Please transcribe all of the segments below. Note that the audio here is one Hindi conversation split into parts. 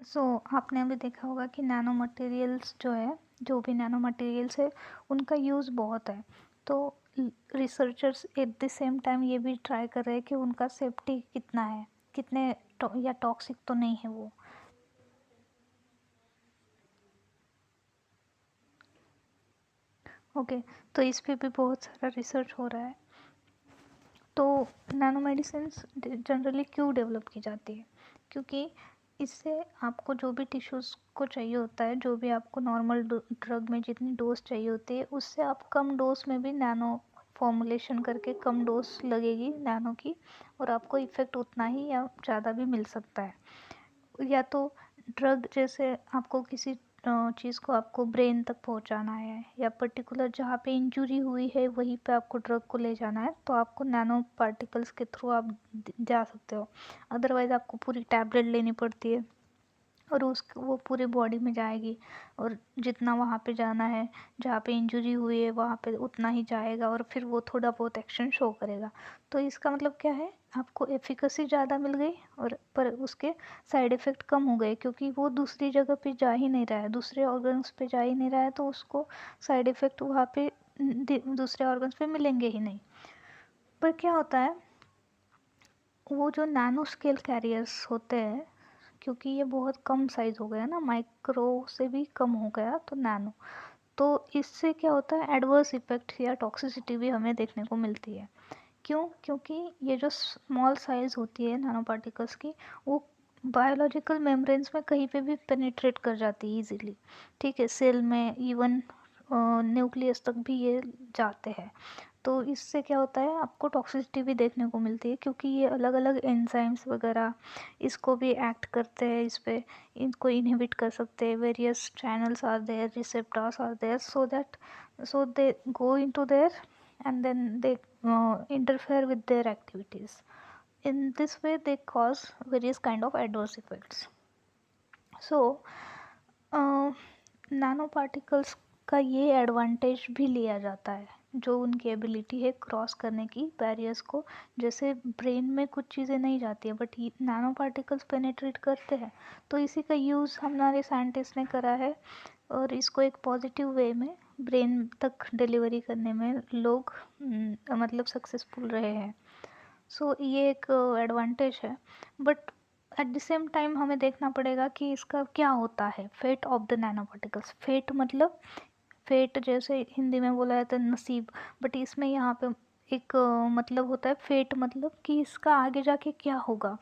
सो आपने अभी देखा होगा कि नैनो मटेरियल्स जो है, जो भी नैनो मटेरियल्स है, उनका यूज़ बहुत है। तो researchers eight the same time ये भी ट्राई कर रहे हैं कि उनका सेफ्टी कितना है, कितने या टॉक्सिक तो नहीं है वो। ओके, तो इस पे भी बहुत सारा रिसर्च हो रहा है। तो नैनो मेडिसिन जनरली क्यों डेवलप की जाती है? क्योंकि इससे आपको जो भी टिश्यूज़ को चाहिए होता है, जो भी आपको नॉर्मल ड्रग में जितनी डोज चाहिए होती है, उससे आप कम डोज में भी नैनो फॉर्मुलेशन करके कम डोज लगेगी नैनो की, और आपको इफ़ेक्ट उतना ही या ज़्यादा भी मिल सकता है। या तो ड्रग जैसे आपको किसी चीज़ को आपको ब्रेन तक पहुंचाना है, या पर्टिकुलर जहाँ पे इंजरी हुई है वहीं पे आपको ड्रग को ले जाना है, तो आपको नैनो पार्टिकल्स के थ्रू आप जा सकते हो। अदरवाइज़ आपको पूरी टैबलेट लेनी पड़ती है, और वो पूरे बॉडी में जाएगी, और जितना वहाँ पे जाना है, जहाँ पे इंजरी हुई है वहाँ पे उतना ही जाएगा, और फिर वो थोड़ा बहुत एक्शन शो करेगा। तो इसका मतलब क्या है, आपको एफिकेसी ज़्यादा मिल गई और पर उसके साइड इफ़ेक्ट कम हो गए, क्योंकि वो दूसरी जगह पे जा ही नहीं रहा है, दूसरे ऑर्गन्स पे जा ही नहीं रहा है, तो उसको साइड इफ़ेक्ट वहाँ पे दूसरे ऑर्गन्स पे मिलेंगे ही नहीं। पर क्या होता है, वो जो नैनो स्केल कैरियर्स होते हैं, क्योंकि ये बहुत कम साइज़ हो गया ना, माइक्रो से भी कम हो गया तो नैनो, तो इससे क्या होता है, एडवर्स इफेक्ट या टॉक्सिसिटी भी हमें देखने को मिलती है। क्यों? क्योंकि ये जो स्मॉल साइज़ होती है नैनो पार्टिकल्स की, वो बायोलॉजिकल मेम्ब्रेन्स में कहीं पे भी पेनिट्रेट कर जाती है इजीली। ठीक है, सेल में, इवन न्यूक्लियस तक भी ये जाते हैं। तो इससे क्या होता है, आपको टॉक्सिसिटी भी देखने को मिलती है, क्योंकि ये अलग अलग एंजाइम्स वगैरह इसको भी एक्ट करते हैं, इस पे इनको इनहिबिट कर सकते हैं। Various channels are there, receptors are there, so they go into there and then they interfere with their activities. In this way they cause various kind of adverse effects. So nano particles का ये एडवांटेज भी लिया जाता है, जो उनकी एबिलिटी है क्रॉस करने की बैरियर्स को। जैसे ब्रेन में कुछ चीज़ें नहीं जाती है, बट नैनो पार्टिकल्स पेनेट्रेट करते हैं, तो इसी का यूज़ हमारे साइंटिस्ट ने करा है, और इसको एक पॉजिटिव वे में ब्रेन तक डिलीवरी करने में लोग मतलब सक्सेसफुल रहे हैं। सो ये एक एडवांटेज है। But at the same time हमें देखना पड़ेगा कि इसका क्या होता है, fate of the nano particles. Fate मतलब, फेट जैसे हिंदी में बोला जाता है नसीब, बट इसमें यहाँ पे एक मतलब होता है, फेट मतलब कि इसका आगे जाके क्या होगा।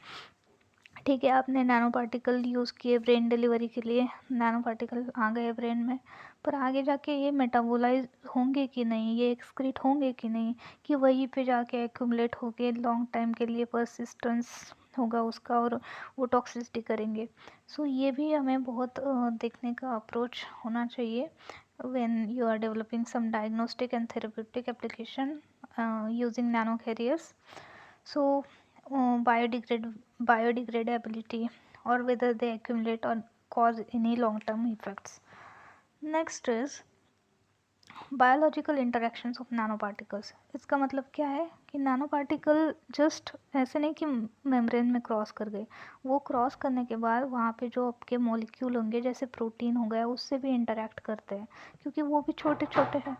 ठीक है, आपने नैनो पार्टिकल यूज़ किए ब्रेन डिलीवरी के लिए, नैनो पार्टिकल आ गए ब्रेन में, पर आगे जाके ये मेटाबोलाइज होंगे कि नहीं, ये एक्सक्रीट होंगे कि नहीं, कि वहीं पे जाके एक्यूमुलेट होके लॉन्ग टाइम के लिए परसिस्टेंस होगा उसका, और वो टॉक्सिसिटी करेंगे। सो ये भी हमें बहुत देखने का अप्रोच होना चाहिए when you are developing some diagnostic and therapeutic application using nano carriers. So biodegradability, or whether they accumulate or cause any long term effects. Next is biological interactions of nano particles. इसका मतलब क्या है कि नैनो पार्टिकल जस्ट ऐसे नहीं कि मेम्ब्रेन में क्रॉस कर गए, वो क्रॉस करने के बाद वहाँ पे जो आपके मॉलिक्यूल होंगे, जैसे प्रोटीन हो गया, उससे भी इंटरेक्ट करते हैं, क्योंकि वो भी छोटे छोटे हैं।